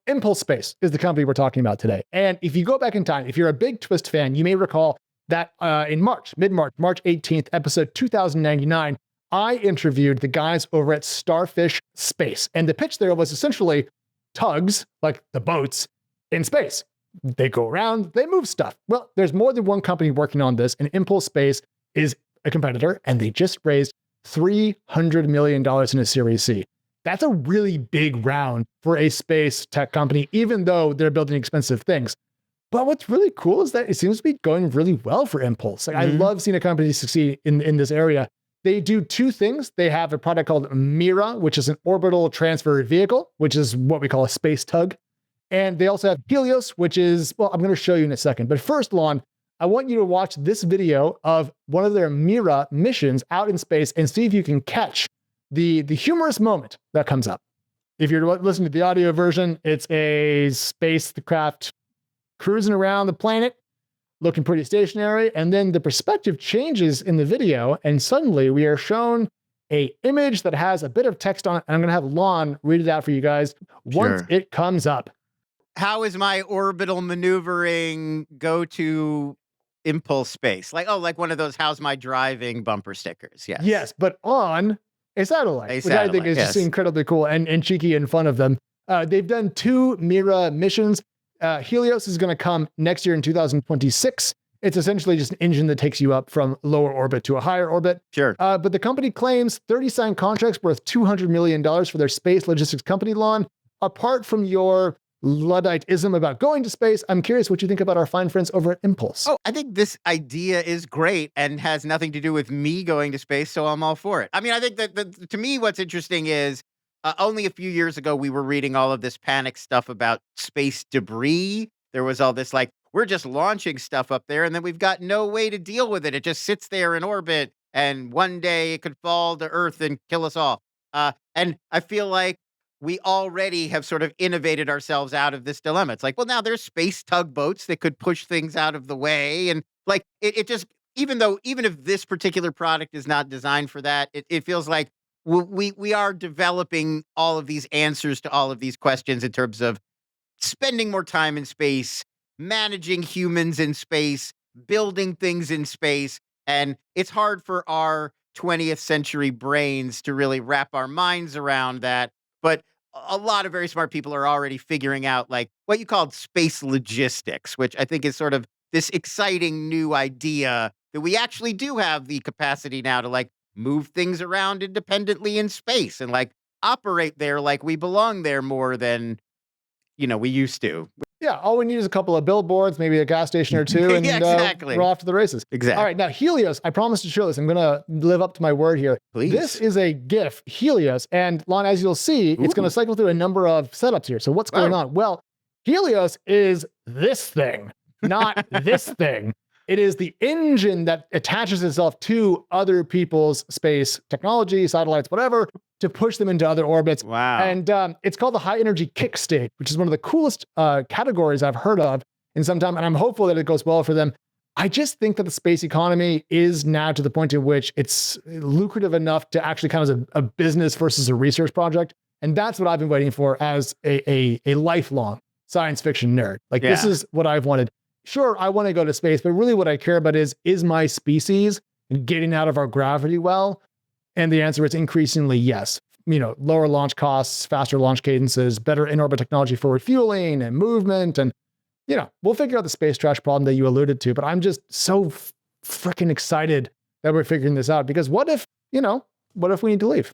Impulse Space is the company we're talking about today. And if you go back in time, if you're a big Twist fan, you may recall that in March, mid-March, March 18th, episode 2099, I interviewed the guys over at Starfish Space. And the pitch there was essentially tugs, like the boats, in space. They go around, they move stuff. Well, there's more than one company working on this, and Impulse Space is a competitor, and they just raised $300 million in a Series C. That's a really big round for a space tech company, even though they're building expensive things. But what's really cool is that it seems to be going really well for Impulse. Like, I love seeing a company succeed in this area. They do two things. They have a product called Mira, which is an orbital transfer vehicle, which is what we call a space tug. And they also have Helios, which is, well, I'm going to show you in a second. But first, Lon, I want you to watch this video of one of their Mira missions out in space and see if you can catch the humorous moment that comes up. If you're listening to the audio version, it's a spacecraft cruising around the planet, looking pretty stationary, and then the perspective changes in the video, and suddenly we are shown an image that has a bit of text on it, and I'm going to have Lon read it out for you guys once it comes up. How is my orbital maneuvering go to Impulse Space? Like one of those "How's my driving" bumper stickers. Yes. Yes, but on a satellite, which I think is just incredibly cool and cheeky and fun of them. They've done 2 Mira missions. Helios is going to come next year in 2026. It's essentially just an engine that takes you up from lower orbit to a higher orbit. Sure. But the company claims 30 signed contracts worth $200 million for their space logistics company, Lon. Apart from your Luddite-ism about going to space, I'm curious what you think about our fine friends over at Impulse. Oh, I think this idea is great and has nothing to do with me going to space, so I'm all for it. I mean, I think that to me, what's interesting is only a few years ago, we were reading all of this panic stuff about space debris. There was all this we're just launching stuff up there, and then we've got no way to deal with it. It just sits there in orbit, and one day it could fall to Earth and kill us all. And I feel like we already have sort of innovated ourselves out of this dilemma. It's like, well, now there's space tugboats that could push things out of the way. And it just, even if this particular product is not designed for that, it feels like we are developing all of these answers to all of these questions in terms of spending more time in space, managing humans in space, building things in space. And it's hard for our 20th century brains to really wrap our minds around that. But a lot of very smart people are already figuring out what you called space logistics, which I think is sort of this exciting new idea that we actually do have the capacity now to move things around independently in space and operate there like we belong there more than, we used to. Yeah, all we need is a couple of billboards, maybe a gas station or two, and exactly. We're off to the races. Exactly. All right, now Helios, I promise to show this. I'm going to live up to my word here. Please. This is a GIF, Helios, and Lon, as you'll see, it's going to cycle through a number of setups here. So what's going on? Well, Helios is this thing, not this thing. It is the engine that attaches itself to other people's space technology, satellites, whatever, to push them into other orbits. Wow. And it's called the high energy kick stage, which is one of the coolest categories I've heard of in some time. And I'm hopeful that it goes well for them. I just think that the space economy is now to the point in which it's lucrative enough to actually count as a business versus a research project. And that's what I've been waiting for as a lifelong science fiction nerd. This is what I've wanted. Sure, I want to go to space, but really what I care about is my species getting out of our gravity well? And the answer is increasingly yes. Lower launch costs, faster launch cadences, better in-orbit technology for refueling and movement. And, we'll figure out the space trash problem that you alluded to, but I'm just so freaking excited that we're figuring this out because what if we need to leave?